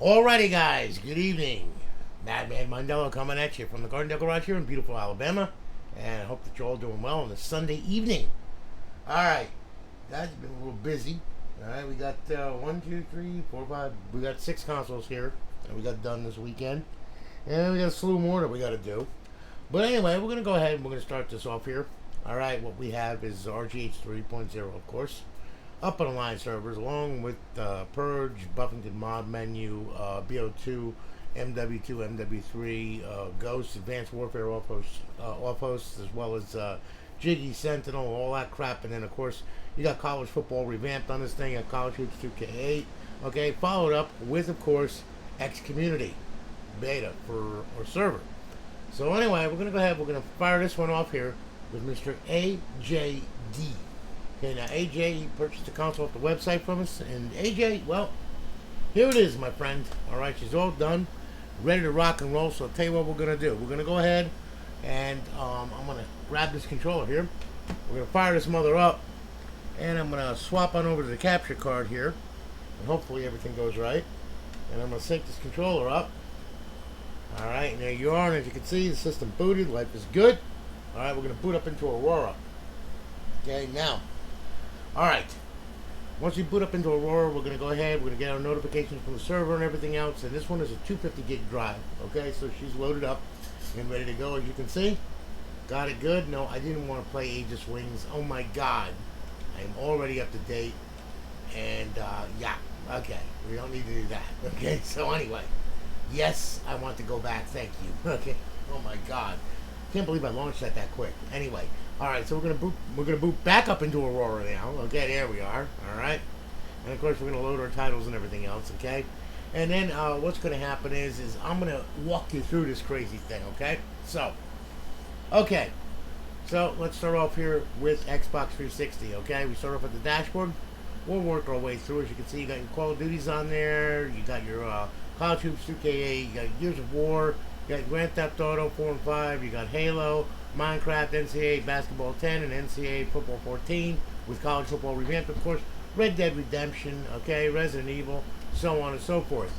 Alrighty, guys, good evening. Madman Mondello coming at you from the Garden Garage here in beautiful Alabama. And I hope that you're all doing well on this Sunday evening. Alright, guys, been a little busy. Alright, we got 1, 2, 3, 4, 5. We got 6 consoles here that we got done this weekend. And we got a slew more that we got to do. But anyway, we're going to go ahead and we're going to start this off here. Alright, what we have is RGH 3.0, of course. Up on the line servers, along with Purge, Buffington Mod Menu, BO2, MW2, MW3, Ghost, Advanced Warfare Offhosts, as well as Jiggy, Sentinel, all that crap. And then, of course, you got College Football Revamped on this thing, you got College Hoops 2K8. Okay, followed up with, of course, X Community Beta or server. So anyway, we're going to go ahead, we're going to fire this one off here with Mr. AJD. Okay, now AJ, he purchased the console off the website from us, and AJ, well, here it is, my friend. All right, she's all done, ready to rock and roll. So I'll tell you what we're gonna do. We're gonna go ahead and I'm gonna grab this controller here. We're gonna fire this mother up, and I'm gonna swap on over to the capture card here, and hopefully everything goes right. And I'm gonna sync this controller up. All right, and there you are. And as you can see, the system booted. Life is good. All right, we're gonna boot up into Aurora. Okay, now. Alright, once we boot up into Aurora, we're going to go ahead, we're going to get our notifications from the server and everything else, and this one is a 250 gig drive, okay, so she's loaded up and ready to go, as you can see. Got it good. No, I didn't want to play Aegis Wings. Oh my god, I'm already up to date, and yeah, okay, we don't need to do that, okay, so anyway, yes, I want to go back, thank you, okay, oh my god, can't believe I launched that quick. Anyway, all right, so we're gonna boot back up into Aurora now. Okay, there we are. All right, and of course we're gonna load our titles and everything else. Okay, and then what's gonna happen is I'm gonna walk you through this crazy thing. Okay, so let's start off here with Xbox 360. Okay, we start off at the dashboard. We'll work our way through. As you can see, you got your Call of Duties on there. You got your College Hoops 2K8. You got Gears of War. You got Grand Theft Auto 4 and 5. You got Halo, Minecraft, NCAA Basketball 10, and NCAA Football 14 with College Football Revamped, of course. Red Dead Redemption, okay, Resident Evil, so on and so forth.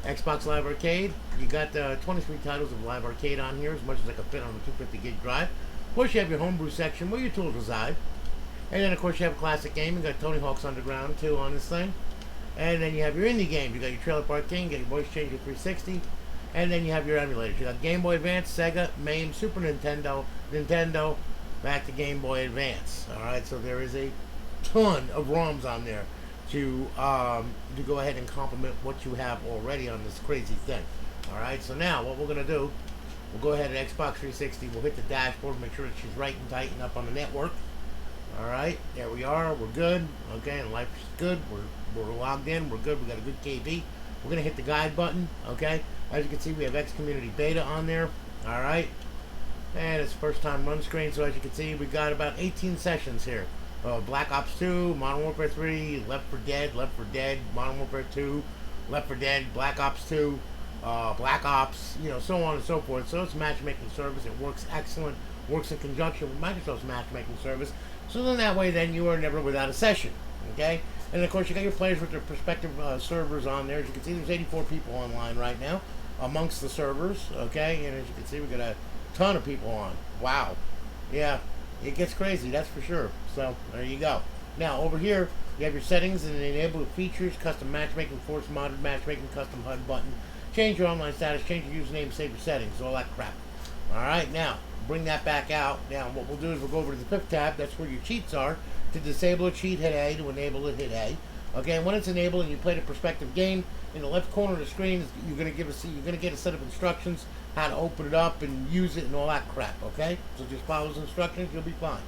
Xbox Live Arcade, you got 23 titles of Live Arcade on here, as much as I can fit on a 250 gig drive. Of course, you have your homebrew section where your tools reside. And then, of course, you have a classic game. You got Tony Hawk's Underground 2 on this thing. And then you have your indie games. You got your Trailer Park King, you got your Voice Changer 360. And then you have your emulators. You got Game Boy Advance, Sega, MAME, Super Nintendo, back to Game Boy Advance. All right, so there is a ton of ROMs on there to go ahead and complement what you have already on this crazy thing. All right, so now what we're gonna do, we'll go ahead at Xbox 360. We'll hit the dashboard, make sure that she's right and tightened up on the network. All right, there we are. We're good. Okay, and life is good. We're logged in. We're good. We got a good KB. We're gonna hit the guide button. Okay. As you can see, we have X Community Beta on there. All right. And it's first time run screen. So as you can see, we got about 18 sessions here. Black Ops 2, Modern Warfare 3, Left 4 Dead, Modern Warfare 2, Left 4 Dead, Black Ops 2, Black Ops, so on and so forth. So it's a matchmaking service. It works excellent. Works in conjunction with Microsoft's matchmaking service. So then that way, then you are never without a session. Okay. And of course, you got your players with their respective servers on there. As you can see, there's 84 people online right now amongst the servers, okay? And as you can see, we got a ton of people on. Wow. Yeah, it gets crazy, that's for sure. So, there you go. Now, over here, you have your settings and enable features, custom matchmaking, force modded matchmaking, custom HUD button, change your online status, change your username, save your settings, all that crap. All right, now, bring that back out. Now, what we'll do is we'll go over to the fifth tab. That's where your cheats are. To disable a cheat, hit A. To enable it, hit A. Okay, and when it's enabled and you play the prospective game, in the left corner of the screen, you're gonna get a set of instructions how to open it up and use it and all that crap. Okay, so just follow those instructions, you'll be fine.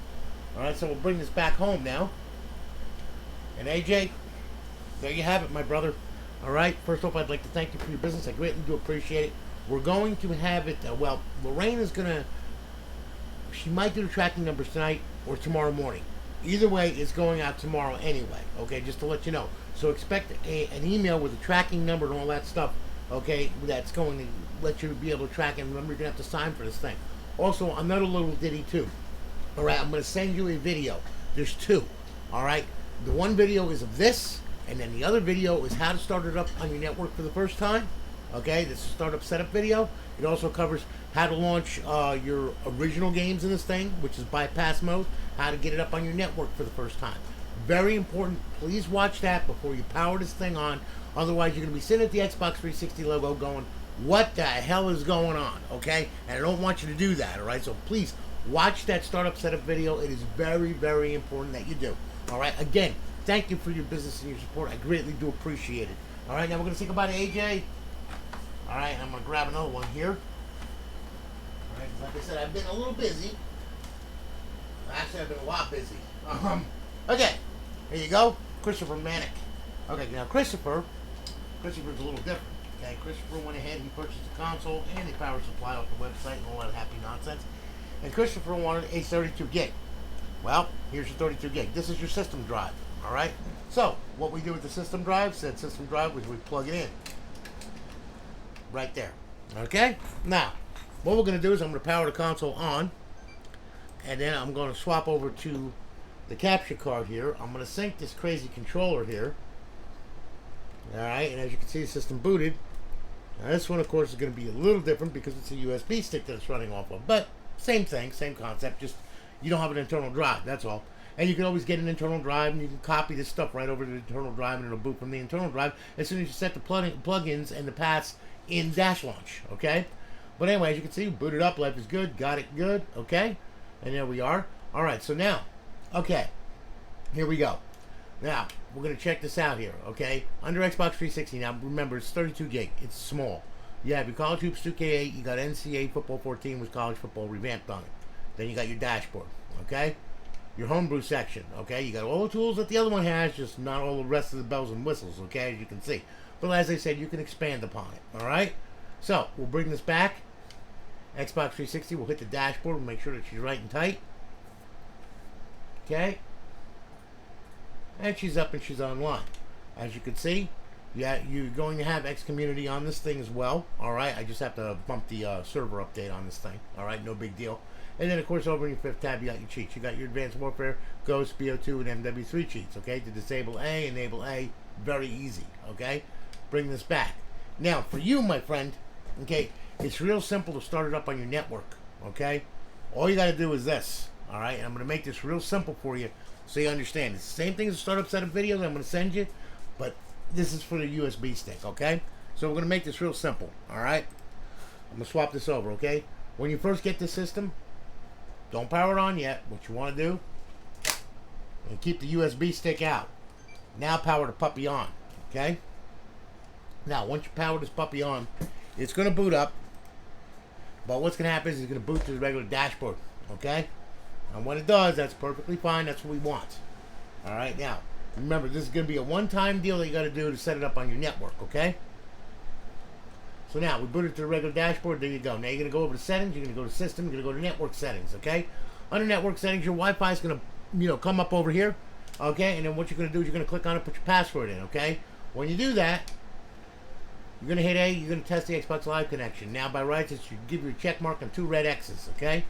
All right, so we'll bring this back home now. And AJ, there you have it, my brother. All right, first off, I'd like to thank you for your business. I greatly do appreciate it. We're going to have it. Well, Lorraine is gonna. She might do the tracking numbers tonight or tomorrow morning. Either way, it's going out tomorrow anyway, okay, just to let you know. So expect an email with a tracking number and all that stuff, okay, that's going to let you be able to track it. Remember, you're going to have to sign for this thing. Also, another little ditty, too. All right, I'm going to send you a video. There's two, all right? The one video is of this, And then the other video is how to start it up on your network for the first time. Okay, this is a startup setup video. It also covers how to launch your original games in this thing, which is bypass mode, how to get it up on your network for the first time. Very important. Please watch that before you power this thing on. Otherwise, you're going to be sitting at the Xbox 360 logo going, what the hell is going on? Okay, and I don't want you to do that. All right, so please watch that startup setup video. It is very, very important that you do. All right, again, thank you for your business and your support. I greatly do appreciate it. All right, now we're going to say goodbye to AJ. All right, I'm going to grab another one here. All right, like I said, I've been a little busy. Actually, I've been a lot busy. Okay, here you go. Christopher Manick. Okay, now Christopher's a little different. Okay, Christopher went ahead, he purchased a console and a power supply off the website and all that happy nonsense. And Christopher wanted a 32 gig. Well, here's your 32 gig. This is your system drive. All right. So what we do with the system drive, said system drive, was we plug it in right there. Okay. Now, what we're going to do is I'm going to power the console on, and then I'm going to swap over to the capture card here. I'm going to sync this crazy controller here. All right, and as you can see, the system booted. Now this one, of course, is going to be a little different because it's a USB stick that it's running off of. But same thing, same concept. Just you don't have an internal drive. That's all. And you can always get an internal drive, and you can copy this stuff right over to the internal drive, and it'll boot from the internal drive as soon as you set the plugins and the paths in Dash Launch. Okay. But anyway, as you can see, booted up. Life is good. Got it good. Okay. And there we are. All right. So now, okay, here we go. Now, we're going to check this out here, okay? Under Xbox 360, now remember, it's 32 gig. It's small. You have your College Hoops 2K8, you got NCAA Football 14 with College Football Revamped on it. Then you got your dashboard, okay? Your homebrew section, okay? You got all the tools that the other one has, just not all the rest of the bells and whistles, okay, as you can see. But as I said, you can expand upon it, all right? So, we'll bring this back. Xbox 360, we'll hit the dashboard, we'll make sure that she's right and tight. Okay? And she's up and she's online. As you can see, yeah, you're going to have X Community on this thing as well. All right, I just have to bump the server update on this thing. All right, no big deal. And then, of course, over in your fifth tab, you got your cheats. You got your Advanced Warfare, Ghost, BO2, and MW3 cheats. Okay, to disable A, enable A, very easy. Okay, bring this back. Now, for you, my friend, okay, it's real simple to start it up on your network. Okay, all you got to do is this. All right, and I'm going to make this real simple for you, so you understand. It's the same thing as a startup set of videos I'm going to send you, but this is for the USB stick, okay? So we're going to make this real simple, all right? I'm going to swap this over, okay? When you first get this system, don't power it on yet. What you want to do, and keep the USB stick out. Now power the puppy on, okay? Now, once you power this puppy on, it's going to boot up, but what's going to happen is it's going to boot to the regular dashboard, okay? And when it does, that's perfectly fine. That's what we want. All right, now, remember, this is going to be a one-time deal that you got to do to set it up on your network, okay? So now, we boot it to the regular dashboard. There you go. Now, you're going to go over to settings. You're going to go to system. You're going to go to network settings, okay? Under network settings, your Wi-Fi is going to, come up over here, okay? And then what you're going to do is you're going to click on it, put your password in, okay? When you do that, you're going to hit A. You're going to test the Xbox Live connection. Now, by rights, it should give you a check mark and 2 red X's, okay?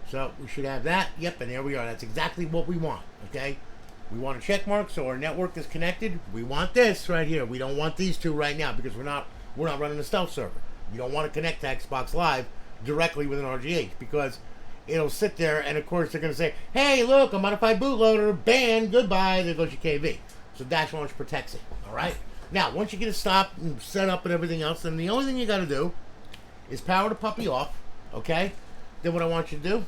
So we should have that. Yep, and there we are. That's exactly what we want, okay? We want a check mark so our network is connected. We want this right here. We don't want these two right now because we're not running a stealth server. You don't want to connect to Xbox Live directly with an RGH because it'll sit there and, of course, they're going to say, hey, look, a modified bootloader, banned, goodbye, there goes your KV. So Dash Launch protects it, all right? Now, once you get it stopped and set up and everything else, then the only thing you got to do is power the puppy off, okay? Then what I want you to do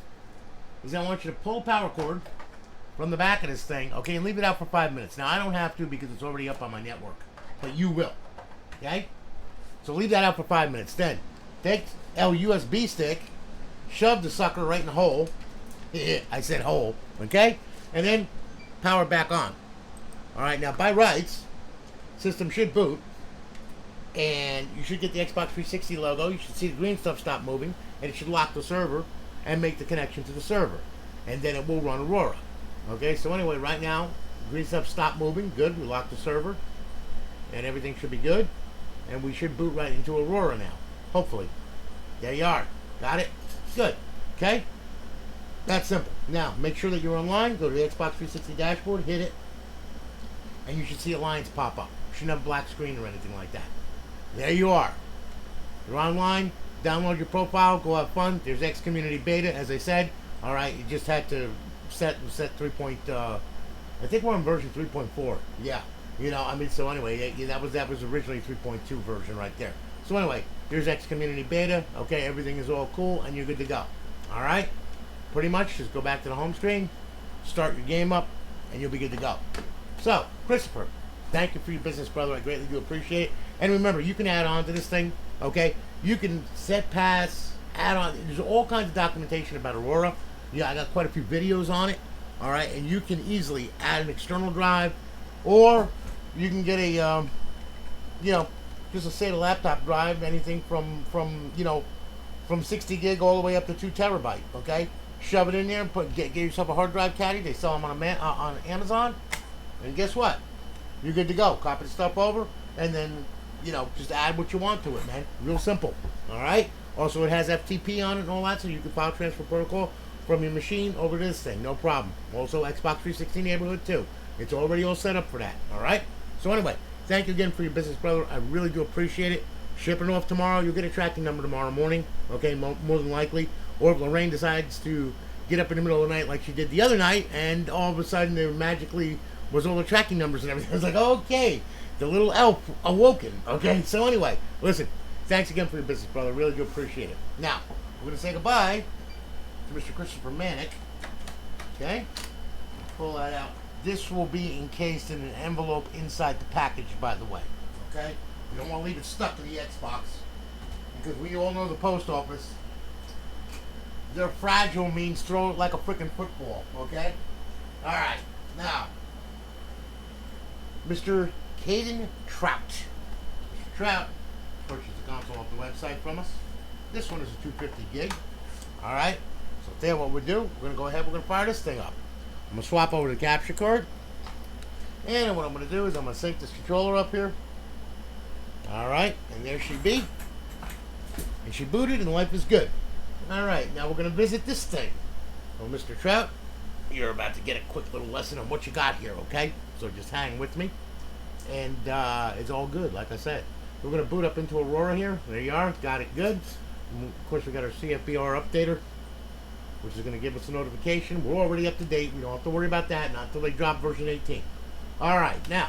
is I want you to pull a power cord from the back of this thing, okay, and leave it out for 5 minutes. Now, I don't have to because it's already up on my network, but you will, okay? So leave that out for 5 minutes. Then take a USB stick, shove the sucker right in the hole. I said hole, okay? And then power back on. All right, now by rights, system should boot, and you should get the Xbox 360 logo. You should see the green stuff stop moving, and it should lock the server and make the connection to the server, and then it will run Aurora. Okay, so anyway, right now, green stuff stopped moving. Good, we locked the server, and everything should be good, and we should boot right into Aurora now, hopefully. There you are. Got it? Good. Okay? That's simple. Now, make sure that you're online. Go to the Xbox 360 dashboard, hit it, and you should see Alliance pop up. You shouldn't have a black screen or anything like that. There you are. You're online. Download your profile. Go have fun. There's X Community Beta, as I said. All right, you just had to set 3. I think we're on version 3.4. Yeah, you know, I mean, so anyway, that was originally 3.2 version right there. So anyway, there's X Community Beta. Okay, everything is all cool, and you're good to go. All right, pretty much just go back to the home screen, start your game up, and you'll be good to go. So, Christopher, thank you for your business, brother. I greatly do appreciate it. And remember, you can add on to this thing. Okay, you can set pass, add on. There's all kinds of documentation about Aurora. Yeah, I got quite a few videos on it. All right, and you can easily add an external drive, or you can get a, you know, just a SATA laptop drive, anything from 60 gig all the way up to 2 terabyte. Okay, shove it in there and get yourself a hard drive caddy. They sell them on Amazon, and guess what? You're good to go. Copy the stuff over, and then just add what you want to it, man. Real simple. All right. Also, it has FTP on it and all that, so you can file transfer protocol from your machine over to this thing, no problem. Also, Xbox 360 neighborhood too. It's already all set up for that. All right. So anyway, thank you again for your business, brother. I really do appreciate it. Shipping off tomorrow. You'll get a tracking number tomorrow morning. Okay, more than likely. Or if Lorraine decides to get up in the middle of the night like she did the other night, and all of a sudden there magically was all the tracking numbers and everything. I was like, okay, the little elf awoken. Okay. So anyway, listen. Thanks again for your business, brother. Really do appreciate it. Now, we're going to say goodbye to Mr. Christopher Manick. Okay? Pull that out. This will be encased in an envelope inside the package, by the way. Okay? You don't want to leave it stuck to the Xbox. Because we all know the post office. They're fragile means throw it like a freaking football. Okay? Alright. Now, Mr. Cayden Trout. Mr. Trout purchased the console off the website from us. This one is a 250 gig. Alright, so there what we'll do, we're going to go ahead, we're going to fire this thing up. I'm going to swap over to the capture card. And what I'm going to do is I'm going to sync this controller up here. Alright, and there she be. And she booted and life is good. Alright, now we're going to visit this thing. Well, Mr. Trout, you're about to get a quick little lesson on what you got here, okay? So just hang with me. And it's all good, like I said. We're going to boot up into Aurora here. There you are. Got it good. And of course, we got our CFBR updater, which is going to give us a notification. We're already up to date. We don't have to worry about that. Not until they drop version 18. All right. Now,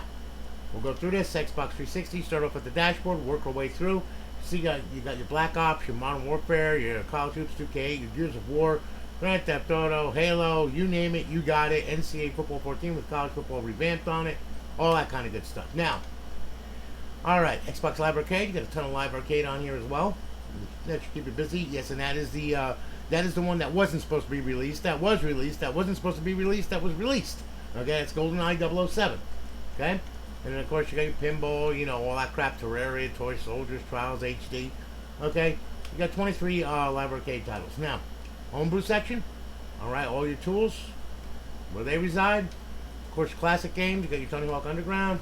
we'll go through this. Xbox 360. Start off at the dashboard. Work our way through. See, you got your Black Ops, your Modern Warfare, your Call of Duty 2K, your Gears of War, Grand Theft Auto, Halo, you name it, you got it. NCAA Football 14 with College Football Revamped on it. All that kind of good stuff. Now, alright, Xbox Live Arcade. You got a ton of Live Arcade on here as well. That should keep you busy. Yes, and that is the one that wasn't supposed to be released. That was released. That wasn't supposed to be released. That was released. Okay, it's GoldenEye 007. Okay? And then, of course, you got your pinball, all that crap. Terraria, Toy Soldiers, Trials HD. Okay? You got 23 Live Arcade titles. Now, homebrew section. Alright, all your tools. Where they reside. Of course, classic games. You got your Tony Hawk Underground.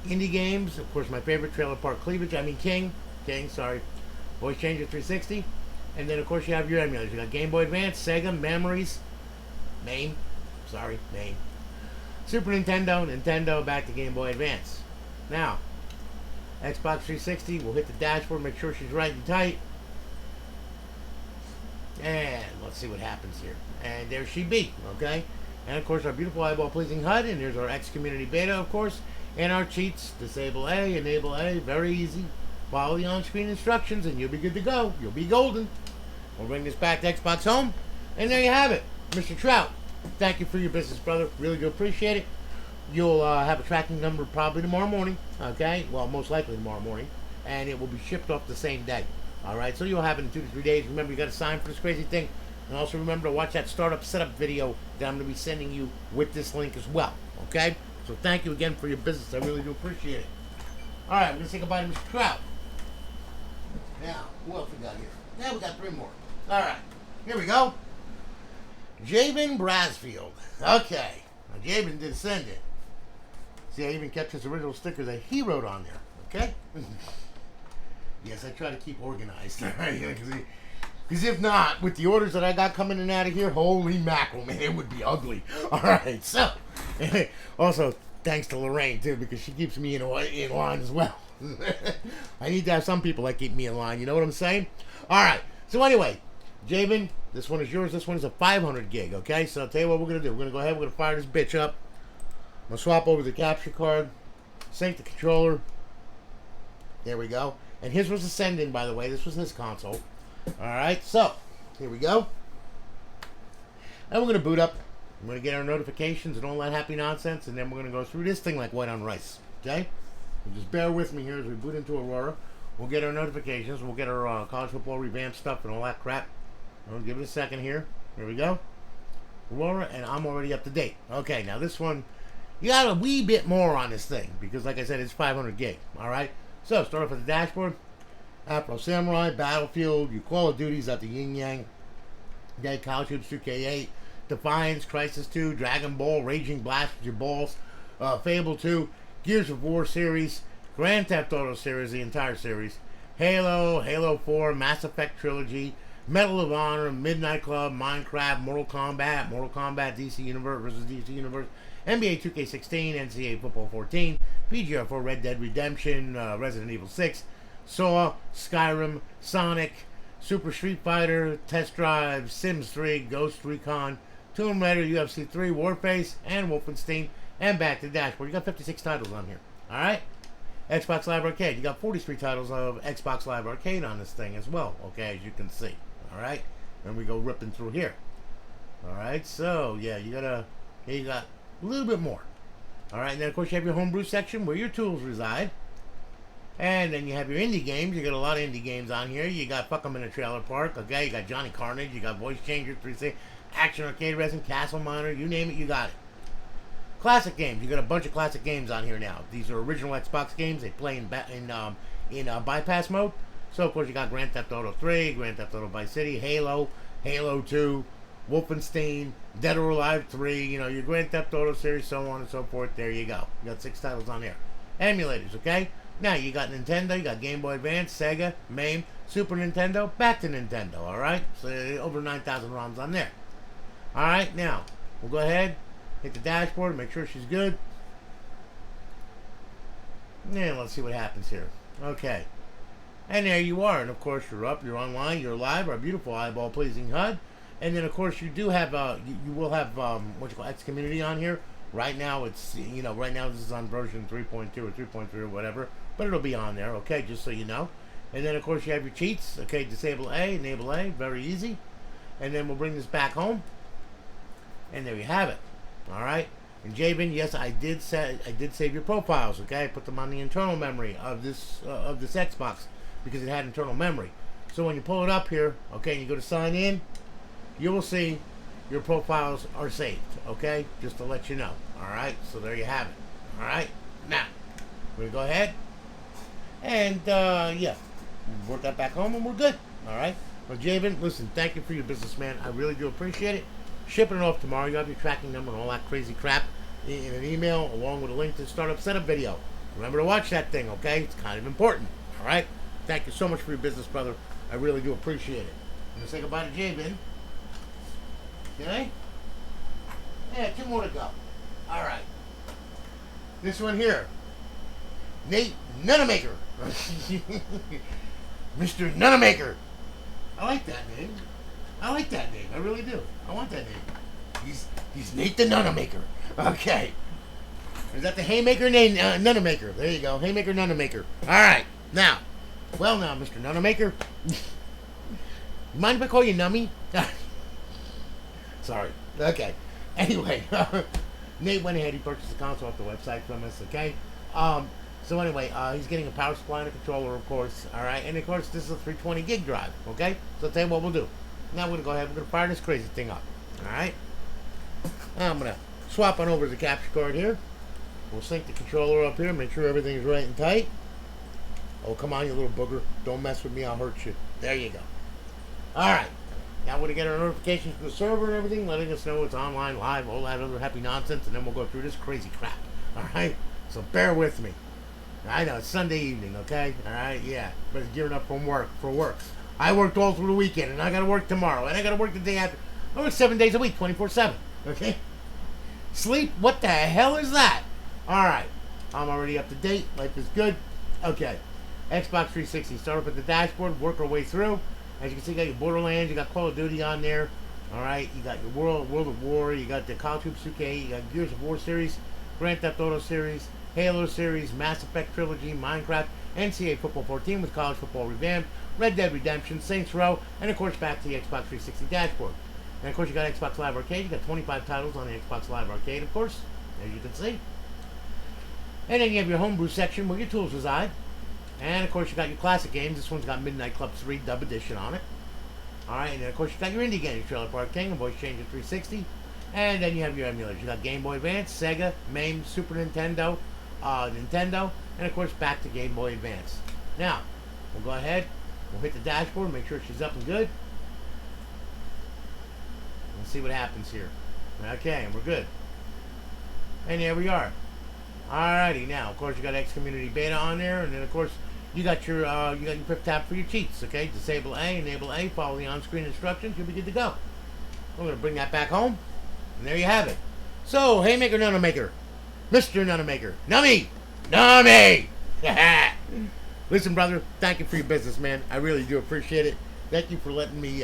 Indie games, of course, my favorite, Trailer Park Cleavage. King, sorry. Voice Changer 360. And then, of course, you have your emulators. You got Game Boy Advance, Sega, Memories, MAME. Super Nintendo, back to Game Boy Advance. Now, Xbox 360, we'll hit the dashboard, make sure she's right and tight. And let's see what happens here. And there she be, okay? And, of course, our beautiful eyeball-pleasing HUD. And there's our X Community Beta, of course. And our cheats, disable A, enable A, very easy. Follow the on-screen instructions and you'll be good to go. You'll be golden. We'll bring this back to Xbox Home. And there you have it. Mr. Trout, thank you for your business, brother. Really do appreciate it. You'll have a tracking number probably tomorrow morning. Okay? Well, most likely tomorrow morning. And it will be shipped off the same day. Alright? So you'll have it in 2 to 3 days. Remember, you got to sign for this crazy thing. And also remember to watch that startup setup video that I'm going to be sending you with this link as well. Okay? So thank you again for your business. I really do appreciate it. All right, we're going to say goodbye to Mr. Trout. Now, who else we got here? Now we got 3 more. All right, here we go. Javen Brasfield. Okay. Now, Javen did send it. See, I even kept his original sticker that he wrote on there. Okay? Yes, I try to keep organized. All right? Because if not, with the orders that I got coming in and out of here, holy mackerel, man, it would be ugly. All right, so, also, Thanks to Lorraine too, because she keeps me in line as well. I need to have some people that keep me in line. You know what I'm saying? All right. So anyway, Javen, this one is yours. This one is a 500 gig. Okay. So I'll tell you what we're gonna do. We're gonna go ahead. We're gonna fire this bitch up. I'm gonna swap over the capture card, sync the controller. There we go. And his was a send-in, by the way. This was his console. All right. So here we go. And we're gonna boot up. I'm going to get our notifications and all that happy nonsense, and then we're going to go through this thing like white on rice, okay? So just bear with me here as we boot into Aurora. We'll get our notifications. We'll get our college football revamped stuff and all that crap. I'll give it a second here. Here we go. Aurora, and I'm already up to date. Okay, now this one, you got a wee bit more on this thing because, like I said, it's 500 gig, all right? So start off with the dashboard. Afro Samurai, Battlefield, your Call of Duties at the Yin Yang. Okay, College Hoops 2K8. Defiance, Crisis 2, Dragon Ball, Raging Blast with your balls, Fable 2, Gears of War series, Grand Theft Auto series, the entire series, Halo, Halo 4, Mass Effect Trilogy, Medal of Honor, Midnight Club, Minecraft, Mortal Kombat DC Universe versus DC Universe, NBA 2K16, NCAA Football 14, PGR 4, Red Dead Redemption, Resident Evil 6, Saw, Skyrim, Sonic, Super Street Fighter, Test Drive, Sims 3, Ghost Recon, Tomb Raider, UFC 3, Warface, and Wolfenstein, and back to the dashboard. You got 56 titles on here. Alright? Xbox Live Arcade. You got 43 titles of Xbox Live Arcade on this thing as well. Okay, as you can see. Alright? And we go ripping through here. Alright, so, yeah, you got a little bit more. Alright, and then of course you have your homebrew section where your tools reside. And then you have your indie games. You got a lot of indie games on here. You got Fuck 'em in a Trailer Park. Okay, you got Johnny Carnage. You got Voice Changer 360. Action Arcade Resin, Castle Miner, you name it, you got it. Classic games, you got a bunch of classic games on here now. These are original Xbox games. They play in bypass mode. So of course you got Grand Theft Auto 3, Grand Theft Auto Vice City, Halo, Halo 2, Wolfenstein, Dead or Alive 3. You know your Grand Theft Auto series, so on and so forth. There you go. You got 6 titles on there. Emulators, okay. Now you got Nintendo, you got Game Boy Advance, Sega, MAME, Super Nintendo, back to Nintendo. All right, so over 9,000 ROMs on there. Alright, now, we'll go ahead, hit the dashboard, make sure she's good. And let's see what happens here. Okay. And there you are. And of course, you're up, you're online, you're live, our beautiful eyeball-pleasing HUD. And then, of course, you do have, you will have, what you call X Community on here. Right now, it's, you know, right now this is on version 3.2 or 3.3 or whatever. But it'll be on there, okay, just so you know. And then, of course, you have your cheats. Okay, disable A, enable A, very easy. And then we'll bring this back home. And there you have it. All right. And Javen, yes, I did save your profiles. Okay, I put them on the internal memory of this Xbox because it had internal memory. So when you pull it up here, okay, and you go to sign in, you will see your profiles are saved. Okay, just to let you know. All right. So there you have it. All right. Now we're gonna go ahead and yeah, work that back home, and we're good. All right. Well, Javen, listen, thank you for your business, man. I really do appreciate it. Shipping it off tomorrow. You have your tracking number and all that crazy crap in an email along with a link to the startup setup video. Remember to watch that thing, okay? It's kind of important. All right? Thank you so much for your business, brother. I really do appreciate it. I'm going to say goodbye to Javen. Okay? Yeah, 2 more to go. All right. This one here. Nate Nunamaker. Mr. Nunamaker. I like that name. I like that name. I really do. I want that name. He's Nate the Nunamaker. Okay. Is that the Haymaker name? Nunamaker. There you go. Haymaker Nunamaker. All right. Now. Well, now, Mr. Nunamaker. Mind if I call you Nummy? Sorry. Okay. Anyway. Nate went ahead. He purchased the console off the website from us. Okay. So anyway, he's getting a power supply and a controller, of course. All right. And, of course, this is a 320 gig drive. Okay. So I'll tell you what we'll do. Now we're going to go ahead, we're going to fire this crazy thing up. Alright? Now I'm going to swap on over to the capture card here. We'll sync the controller up here, make sure everything's right and tight. Oh, come on, you little booger. Don't mess with me, I'll hurt you. There you go. Alright. Now we're going to get our notifications from the server and everything, letting us know it's online, live, all that other happy nonsense, and then we'll go through this crazy crap. Alright? So bear with me. I know, it's Sunday evening, okay? Alright? Yeah. But gearing up for work. I worked all through the weekend, and I got to work tomorrow, and I got to work the day after. I work 7 days a week, 24/7. Okay? Sleep? What the hell is that? Alright. I'm already up to date. Life is good. Okay. Xbox 360. Start up at the dashboard. Work our way through. As you can see, you got your Borderlands. You got Call of Duty on there. Alright. You got your World of War. You got the Call of Duty 2K. You got Gears of War series. Grand Theft Auto series. Halo series. Mass Effect Trilogy. Minecraft. NCAA Football 14 with College Football Revamped. Red Dead Redemption. Saints Row. And of course back to the Xbox 360 dashboard. And of course you got Xbox Live Arcade. You got 25 titles on the Xbox Live Arcade, of course, as you can see. And then you have your homebrew section where your tools reside. And of course you got your classic games. This one's got Midnight Club 3 Dub Edition on it. Alright, and then of course you got your indie games, Trailer Park King, and Voice Changer 360. And then you have your emulators. You got Game Boy Advance, Sega, MAME, Super Nintendo, Nintendo, and of course back to Game Boy Advance. Now, we'll go ahead, we'll hit the dashboard, make sure she's up and good. Let's see what happens here. Okay, and we're good. And there we are. Alrighty, now of course you got X Community Beta on there, and then of course you got your fifth tab for your cheats. Okay, disable A, enable A, follow the on-screen instructions, you'll be good to go. We're gonna bring that back home, and there you have it. So, Haymaker Nanomaker, Mr. Nanomaker, Nummy, Listen, brother, thank you for your business, man. I really do appreciate it. Thank you for letting me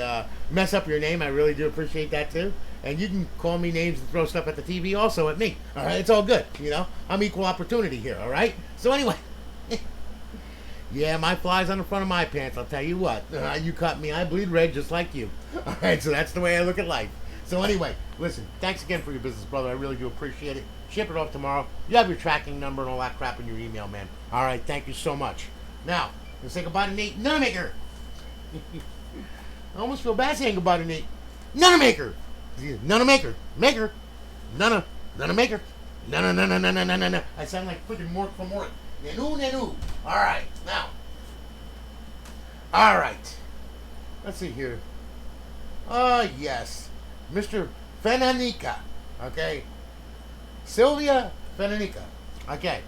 mess up your name. I really do appreciate that, too. And you can call me names and throw stuff at the TV also at me. All right? It's all good, you know? I'm equal opportunity here, all right? So anyway. Yeah, my fly's on the front of my pants, I'll tell you what. You cut me, I bleed red just like you. All right, so that's the way I look at life. So anyway, listen, thanks again for your business, brother. I really do appreciate it. Ship it off tomorrow. You have your tracking number and all that crap in your email, man. All right, thank you so much. Now, let's say goodbye to Nate Nanomaker. I almost feel bad saying goodbye to Nate Nanomaker. Nanomaker. Maker. Nanomaker. No. I sound like freaking Mork from Mork. Nanu. Alright, now. Alright. Let's see here. Yes. Mr. Fenanica. Okay. Sylvia Fenanica. Okay.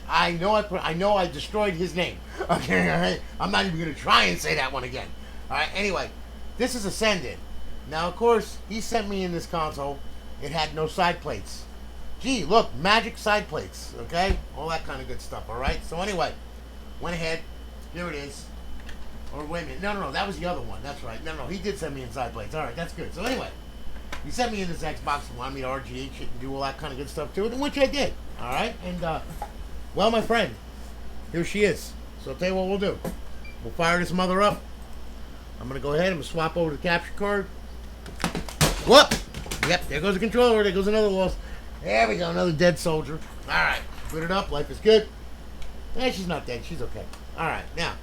I know I destroyed his name. Okay, alright. I'm not even gonna try and say that one again. Alright, anyway. This is a send-in. Now, of course, he sent me in this console. It had no side plates. Gee, look, magic side plates, okay? All that kind of good stuff, all right? So anyway, went ahead. Here it is. Or wait a minute. No, that was the other one. That's right. No, he did send me in side plates. All right, that's good. So anyway, he sent me in this Xbox and wanted me to RGH it and do all that kind of good stuff to it, which I did, all right? And, well, my friend, here she is. So I'll tell you what we'll do. We'll fire this mother up. I'm going to go ahead and swap over to the capture card. Whoop! Yep, there goes the controller. There goes another loss. There we go, another dead soldier. Alright, put it up. Life is good. She's not dead. She's okay. Alright, now.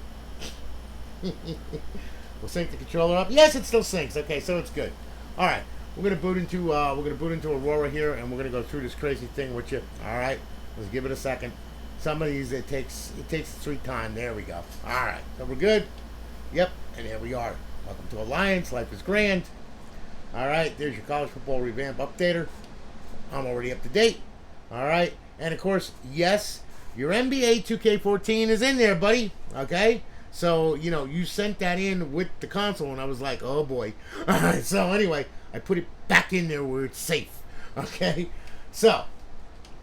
We'll sync the controller up. Yes, it still syncs. Okay, so it's good. Alright, we're gonna boot into Aurora here, and we're gonna go through this crazy thing with you. Alright, let's give it a second. Some of these it takes sweet time. There we go. Alright, so we're good. Yep, and there we are. Welcome to Alliance. Life is grand. Alright, there's your College Football Revamp updater. I'm already up to date. Alright, and of course, yes, your NBA 2K14 is in there, buddy. Okay? So, you know, you sent that in with the console, and I was like, oh boy. Alright, so anyway, I put it back in there where it's safe. Okay? So,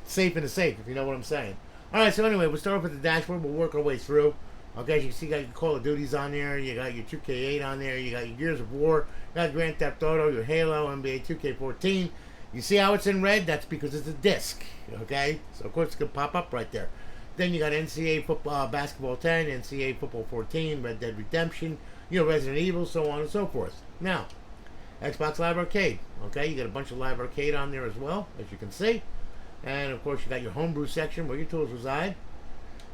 safe in a safe, if you know what I'm saying. Alright, so anyway, we'll start off with the dashboard. We'll work our way through. Okay, as you can see, you got your Call of Duties on there. You got your 2K8 on there. You got your Gears of War. You got Grand Theft Auto, your Halo, NBA 2K14. You see how it's in red? That's because it's a disc. Okay? So, of course, it's going to pop up right there. Then you got NCAA football, Basketball 10, NCAA Football 14, Red Dead Redemption, you know, Resident Evil, so on and so forth. Now, Xbox Live Arcade. Okay? You got a bunch of Live Arcade on there as well, as you can see. And, of course, you got your homebrew section where your tools reside.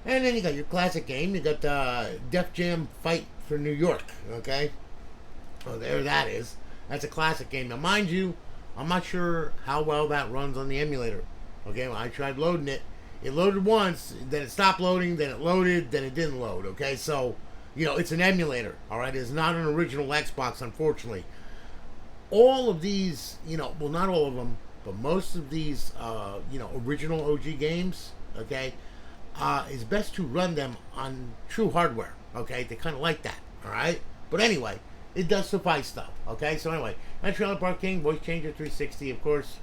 And then you got your classic game. You got Def Jam Fight for New York. Okay? Oh, there that is. That's a classic game. Now, mind you, I'm not sure how well that runs on the emulator. Okay? When I tried loading it, it loaded once, then it stopped loading, then it loaded, then it didn't load. Okay? So, you know, it's an emulator. Alright? It's not an original Xbox, unfortunately. All of these, you know, well, not all of them, but most of these, you know, original OG games, okay, it's best to run them on true hardware, okay? They kind of like that, all right? But anyway, it does suffice stuff, okay? So anyway, and Trailer Park King, Voice Changer 360, of course.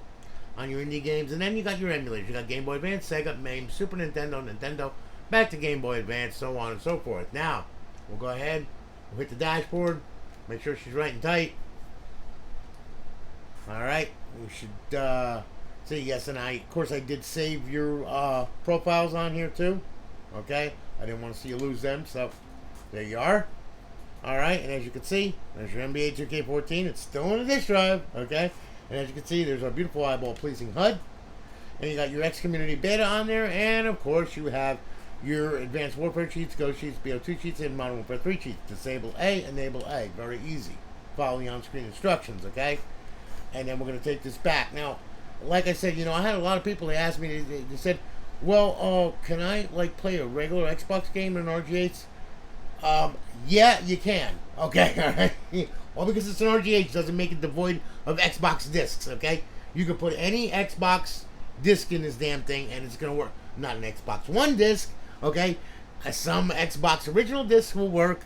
on your indie games. And then you got your emulators. You got Game Boy Advance, Sega, MAME, Super Nintendo, Nintendo, back to Game Boy Advance, so on and so forth. Now, we'll go ahead, we'll hit the dashboard, make sure she's right and tight. Alright, we should see, yes, and of course I did save your profiles on here too. Okay, I didn't want to see you lose them, so there you are. Alright, and as you can see, there's your NBA 2K14. It's still in the disk drive, okay? And as you can see, there's our beautiful eyeball-pleasing HUD. And you got your X Community Beta on there, and of course you have your Advanced Warfare cheats, Ghost cheats, BO2 cheats, and Modern Warfare 3 cheats. Disable A, enable A. Very easy. Follow the on-screen instructions, okay? And then we're going to take this back. Now, like I said, you know, I had a lot of people, they asked me, they said, well, can I, like, play a regular Xbox game in an RGH? Yeah, you can. Okay, alright? Well, because it's an RGH doesn't make it devoid of Xbox discs, okay? You can put any Xbox disc in this damn thing and it's going to work. Not an Xbox One disc, okay? Some Xbox original discs will work,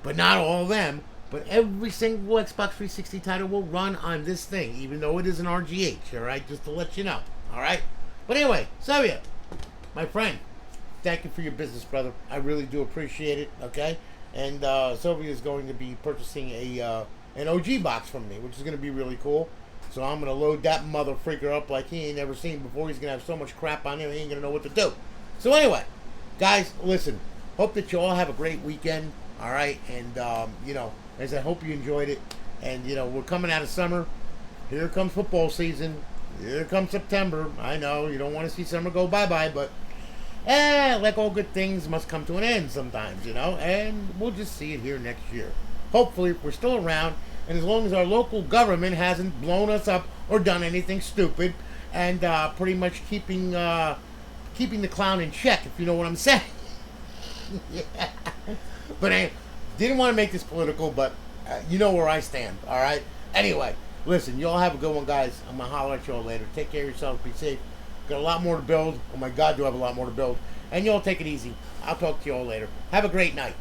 but not all of them. But every single Xbox 360 title will run on this thing, even though it is an RGH, alright? Just to let you know, alright? But anyway, Sylvia, my friend, thank you for your business, brother. I really do appreciate it, okay? And Sylvia is going to be purchasing an OG box from me, which is going to be really cool. So I'm going to load that mother freaker up like he ain't never seen before. He's going to have so much crap on him, he ain't going to know what to do. So anyway, guys, listen. Hope that you all have a great weekend, all right? And, you know, as I hope you enjoyed it. And, you know, we're coming out of summer. Here comes football season. Here comes September. I know, you don't want to see summer go bye-bye, but like all good things must come to an end sometimes, you know, and we'll just see it here next year. Hopefully, if we're still around, and as long as our local government hasn't blown us up or done anything stupid, and pretty much keeping the clown in check, if you know what I'm saying. Yeah. But I didn't want to make this political, but you know where I stand, all right? Anyway, listen, you all have a good one, guys. I'm going to holler at you all later. Take care of yourselves. Be safe. Got a lot more to build. Oh my God, do I have a lot more to build. And you all take it easy. I'll talk to you all later. Have a great night.